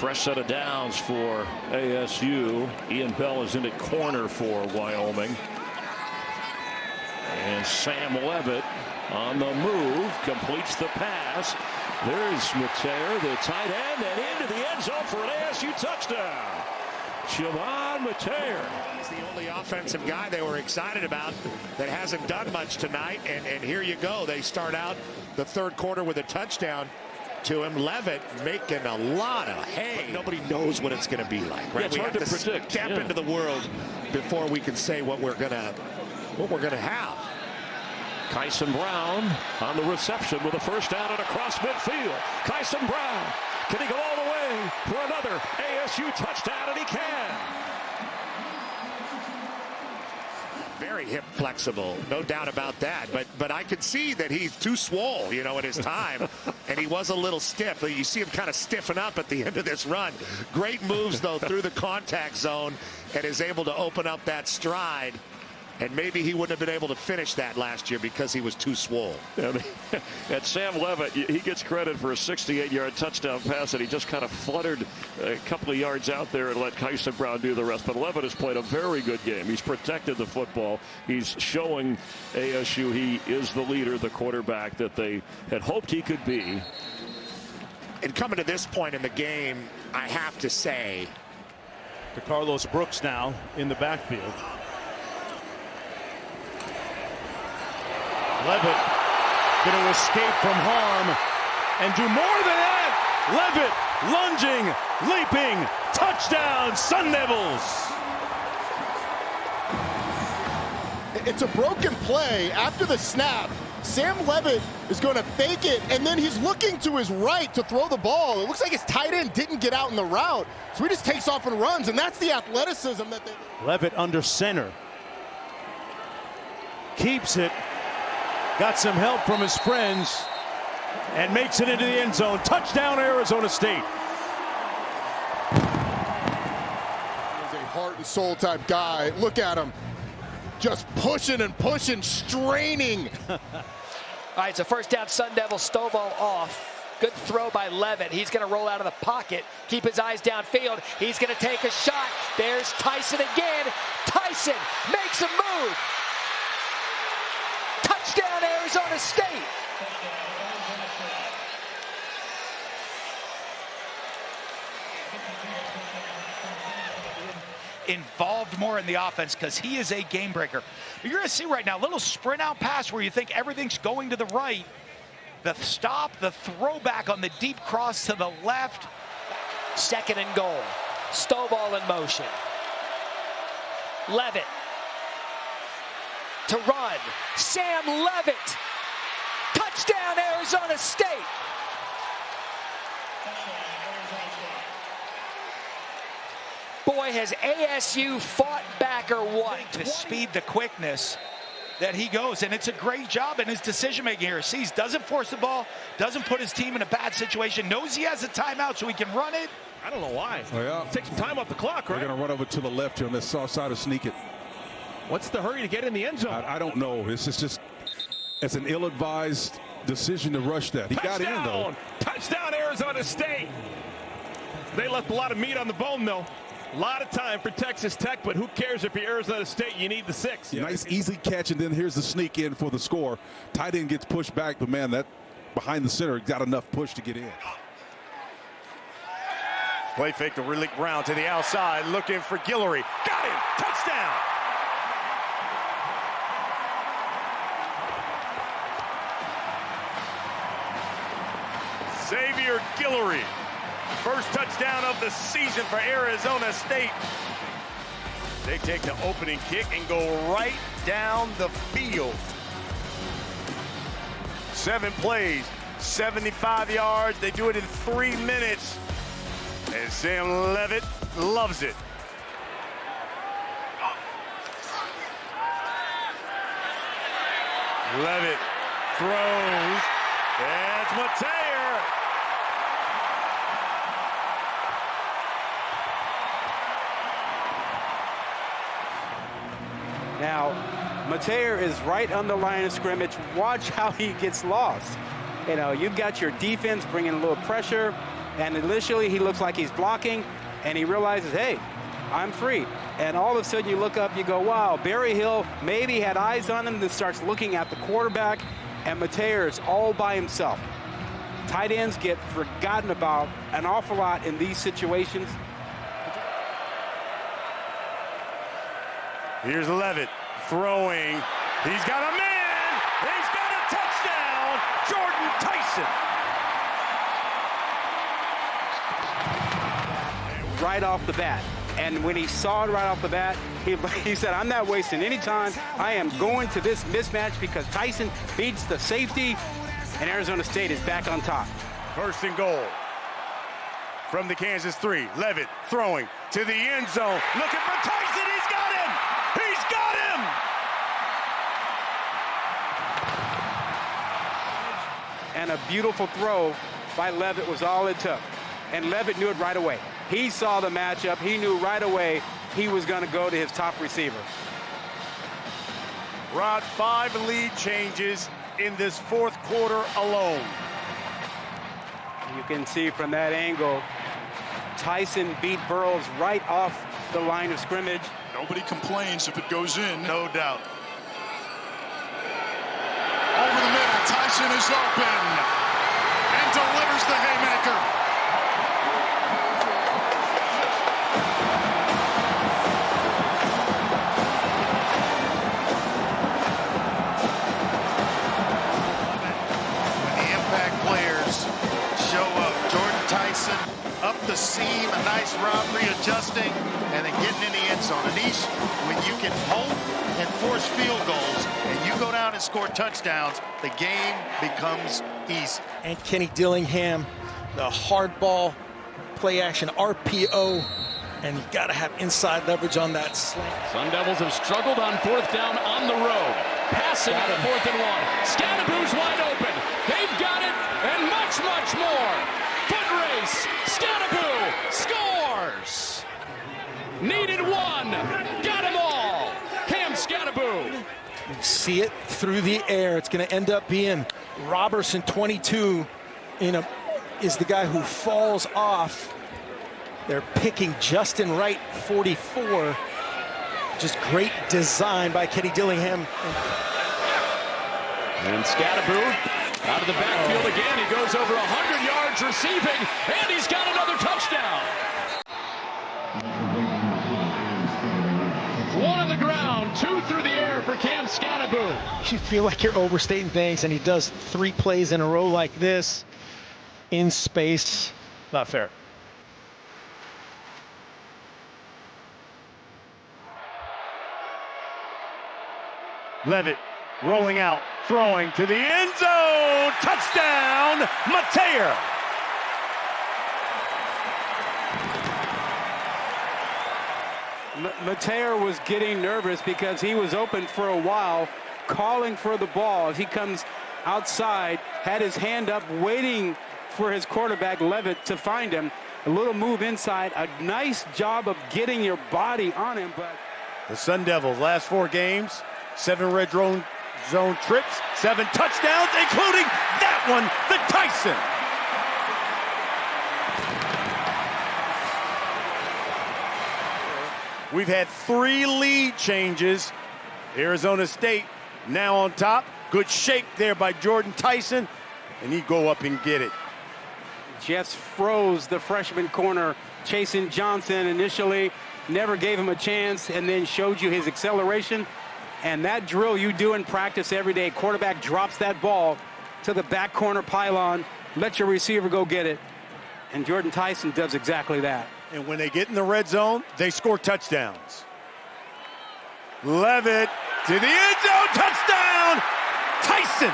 Fresh set of downs for ASU. Ian Bell is in at corner for Wyoming. And Sam Leavitt on the move, completes the pass. There's Mateer, the tight end, and into the end zone for an ASU touchdown. Siobhan Mateer. He's the only offensive guy they were excited about that hasn't done much tonight. And here you go. They start out the third quarter with a touchdown to him. Leavitt making a lot of hay. But nobody knows what it's going to be like. Right? Yeah, it's hard to predict. Step into the world before we can say what we're gonna have. Tyson Brown on the reception with a first down and across midfield. Tyson Brown, can he go all the way for another ASU touchdown? And he can. Very hip flexible, no doubt about that. But I could see that he's too swole, you know, at his time, and he was a little stiff. You see him kind of stiffen up at the end of this run. Great moves though through the contact zone, and is able to open up that stride. And maybe he wouldn't have been able to finish that last year because he was too swole. And Sam Leavitt, he gets credit for a 68-yard touchdown pass, and he just kind of fluttered a couple of yards out there and let Tyson Brown do the rest. But Leavitt has played a very good game. He's protected the football. He's showing ASU he is the leader, the quarterback that they had hoped he could be. And coming to this point in the game, I have to say, to Carlos Brooks now in the backfield. Leavitt going to escape from harm and do more than that. Leavitt lunging, leaping, touchdown, Sun Devils. It's a broken play. After the snap, Sam Leavitt is going to fake it, and then he's looking to his right to throw the ball. It looks like his tight end didn't get out in the route, so he just takes off and runs, and that's the athleticism that they... Leavitt under center. Keeps it. Got some help from his friends and makes it into the end zone. Touchdown, Arizona State. He's a heart and soul type guy. Look at him. Just pushing and pushing, straining. All right, it's a first down, Sun Devils. Stovall off. Good throw by Leavitt. He's going to roll out of the pocket, keep his eyes downfield. He's going to take a shot. There's Tyson again. Tyson makes a move. Touchdown, Arizona State. Involved more in the offense because he is a game breaker. You're going to see right now a little sprint out pass where you think everything's going to the right. The stop, the throwback on the deep cross to the left. Second and goal. Stovall in motion. Leavitt to run. Sam Leavitt. Touchdown, Arizona State. Boy, has ASU fought back or what? The speed, the quickness that he goes, and it's a great job in his decision-making here. Sees, doesn't force the ball, doesn't put his team in a bad situation, knows he has a timeout so he can run it. I don't know why. Oh, yeah. Take some time off the clock, right? They're going to run over to the left here on this soft side of sneak it. What's the hurry to get in the end zone? I don't know. It's an ill-advised decision to rush that. He got in, though. Touchdown, Arizona State. They left a lot of meat on the bone, though. A lot of time for Texas Tech, but who cares if you're Arizona State? You need the 6. Yeah. Nice, easy catch, and then here's the sneak in for the score. Tight end gets pushed back, but, man, that behind the center got enough push to get in. Play fake to Riddick Brown to the outside, looking for Guillory. Got him! Touchdown! Xavier Guillory. First touchdown of the season for Arizona State. They take the opening kick and go right down the field. 7 plays, 75 yards. They do it in 3 minutes. And Sam Leavitt loves it. Leavitt throws. That's Mateer. Now, Mateer is right on the line of scrimmage. Watch how he gets lost. You know, you've got your defense bringing a little pressure. And initially, he looks like he's blocking, and he realizes, hey, I'm free. And all of a sudden, you look up, you go, wow, Barry Hill maybe had eyes on him, then starts looking at the quarterback, and Mateer is all by himself. Tight ends get forgotten about an awful lot in these situations. Here's Leavitt throwing. He's got a man. He's got a touchdown. Jordan Tyson. Right off the bat. And when he saw it right off the bat, he said, I'm not wasting any time. I am going to this mismatch because Tyson beats the safety, and Arizona State is back on top. First and goal from the Kansas 3. Leavitt throwing to the end zone. Looking for Tyson. He's got him. He's got him. And a beautiful throw by Leavitt was all it took. And Leavitt knew it right away. He saw the matchup. He knew right away he was going to go to his top receiver. Rod, 5 lead changes in this fourth quarter alone. You can see from that angle, Tyson beat Burroughs right off the line of scrimmage. Nobody complains if it goes in. No doubt. Over the middle, Tyson is open and delivers the haymaker. Tyson up the seam, a nice route, readjusting, and then getting in the end zone. And these, when you can hold and force field goals, and you go down and score touchdowns, the game becomes easy. And Kenny Dillingham, the hard ball, play action, RPO, and you got to have inside leverage on that slant. Sun Devils have struggled on fourth down on the road. Passing at 4th and 1. Scadaboo's wide open. They've got it, and much, much more. Foot race. Scadaboo scores. Needed one. Got them all. Cam Scadaboo. You see it through the air. It's going to end up being Robertson, 22, is the guy who falls off. They're picking Justin Wright, 44. Just great design by Kenny Dillingham. And Scadaboo out of the backfield again. He goes over 100 yards receiving, and he's got another touchdown. One on the ground, 2 through the air for Cam Scadaboo. You feel like you're overstating things, and he does 3 plays in a row like this in space. Not fair. Leavitt rolling out, throwing to the end zone. Touchdown, Mateer. Mateer was getting nervous because he was open for a while, calling for the ball as he comes outside, had his hand up, waiting for his quarterback, Leavitt, to find him. A little move inside, a nice job of getting your body on him. But the Sun Devils, last 4 games, 7 red zone trips, 7 touchdowns, including that one, the Tyson. We've had 3 lead changes. Arizona State now on top. Good shake there by Jordan Tyson, and he go up and get it. Just froze the freshman corner, Chasen Johnson, initially. Never gave him a chance, and then showed you his acceleration. And that drill you do in practice every day, quarterback drops that ball to the back corner pylon, let your receiver go get it. And Jordan Tyson does exactly that. And when they get in the red zone, they score touchdowns. Leavitt to the end zone, touchdown, Tyson.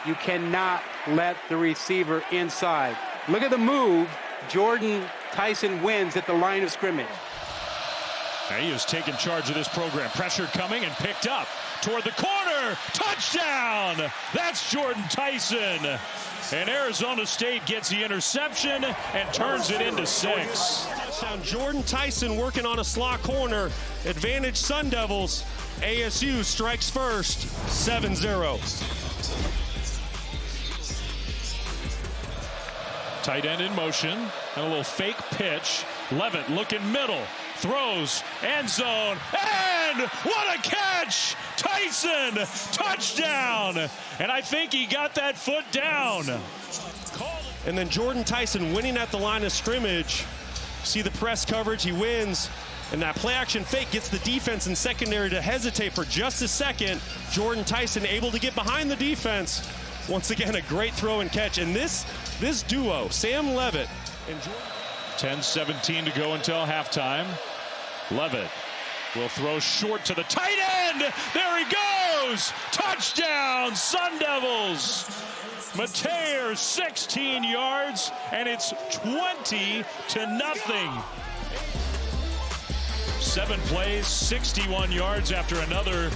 You cannot let the receiver inside. Look at the move. Jordan Tyson wins at the line of scrimmage. He has taken charge of this program. Pressure coming and picked up toward the corner. Touchdown! That's Jordan Tyson. And Arizona State gets the interception and turns it into 6. Touchdown. Jordan Tyson working on a slot corner. Advantage Sun Devils. ASU strikes first. 7-0. Tight end in motion, and a little fake pitch. Leavitt looking middle, throws, end zone, and what a catch! Tyson, touchdown! And I think he got that foot down. And then Jordan Tyson winning at the line of scrimmage. See the press coverage, he wins. And that play action fake gets the defense in secondary to hesitate for just a second. Jordan Tyson able to get behind the defense. Once again, a great throw and catch. And this duo, Sam Leavitt and Jordan. 10-17 to go until halftime. Leavitt will throw short to the tight end. There he goes. Touchdown, Sun Devils. Mateer 16 yards, and it's 20-0. 7 plays, 61 yards after another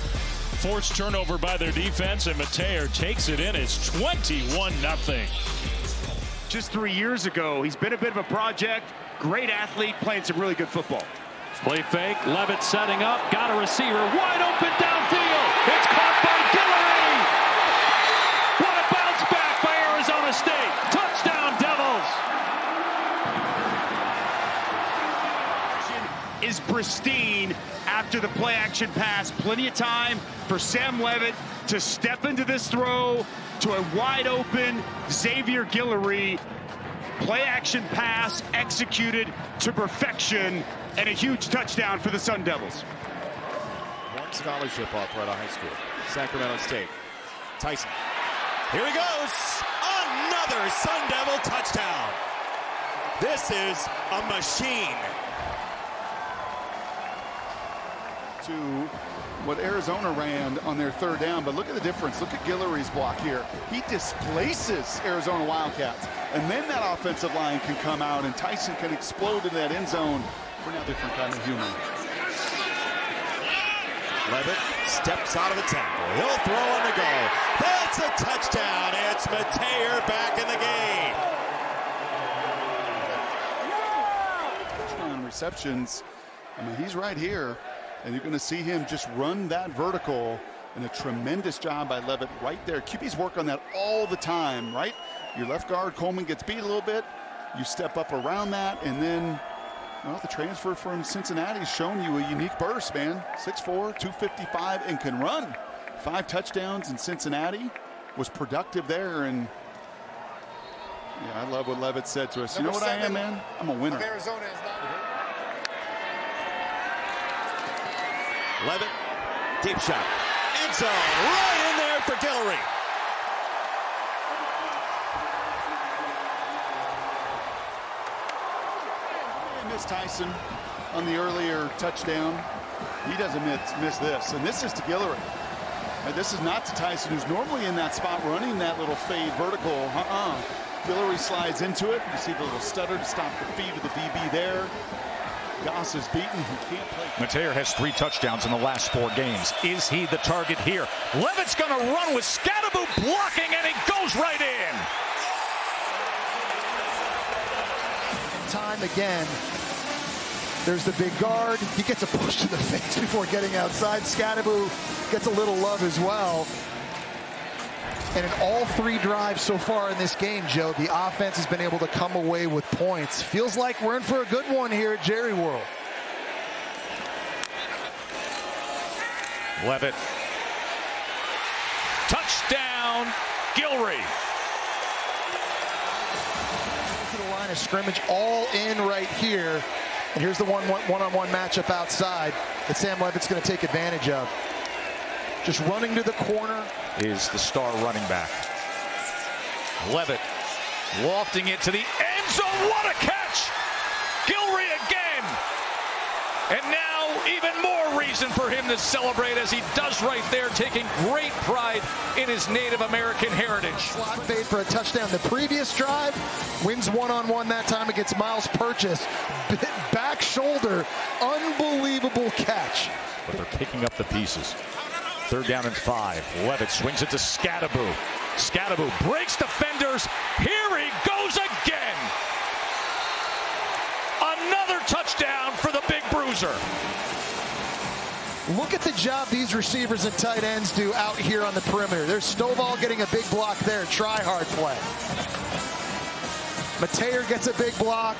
forced turnover by their defense, and Mateer takes it in. It's 21-0. Just 3 years ago, he's been a bit of a project. Great athlete, playing some really good football. Play fake, Leavitt setting up, got a receiver, wide open downfield. It's caught by Guillory. What a bounce back by Arizona State. Touchdown, Devils. Is pristine after the play action pass. Plenty of time for Sam Leavitt to step into this throw to a wide open Xavier Guillory. Play action pass executed to perfection, and a huge touchdown for the Sun Devils. One scholarship offer at a high school, Sacramento State. Tyson. Here he goes. Another Sun Devil touchdown. This is a machine. To what Arizona ran on their third down, but look at the difference. Look at Guillory's block here. He displaces Arizona Wildcats, and then that offensive line can come out, and Tyson can explode in that end zone. We're now a different kind of human. Leavitt steps out of the tackle. He'll throw on the goal. That's a touchdown. It's Mateer back in the game. Touchdown receptions. I mean, he's right here. And you're going to see him just run that vertical, and a tremendous job by Leavitt right there. QBs work on that all the time, right? Your left guard, Coleman, gets beat a little bit. You step up around that, and then, well, the transfer from Cincinnati has shown you a unique burst, man. 6'4", 255, and can run. 5 touchdowns in Cincinnati. Was productive there, and yeah, I love what Leavitt said to us. You know what I am, man? I'm a winner. Arizona is not. Leavitt, deep shot. End zone, right in there for Guillory. They missed Tyson on the earlier touchdown. He doesn't miss this, and this is to Guillory. And this is not to Tyson, who's normally in that spot running that little fade vertical. Guillory slides into it. You see the little stutter to stop the feed of the DB there. Goss is beaten. He can't play. Mateer has 3 touchdowns in the last 4 games. Is he the target here? Leavitt's going to run with Scadaboo blocking, and he goes right in. Time again. There's the big guard. He gets a push to the face before getting outside. Scadaboo gets a little love as well. And in all 3 drives so far in this game, Joe, the offense has been able to come away with points. Feels like we're in for a good one here at Jerry World. Leavitt. Touchdown, Guillory. To the line of scrimmage, all in right here. And here's the one-on-one matchup outside that Sam Leavitt's going to take advantage of. Just running to the corner. Is the star running back. Leavitt lofting it to the end zone. What a catch! Guillory again. And now even more reason for him to celebrate, as he does right there, taking great pride in his Native American heritage. Slot fade for a touchdown the previous drive. Wins one-on-one that time against Miles Purchase. Back shoulder. Unbelievable catch. But they're picking up the pieces. 3rd down and 5. Leavitt swings it to Scadaboo. Scadaboo breaks defenders. Here he goes again. Another touchdown for the big bruiser. Look at the job these receivers and tight ends do out here on the perimeter. There's Stovall getting a big block there. Try hard play. Mateer gets a big block.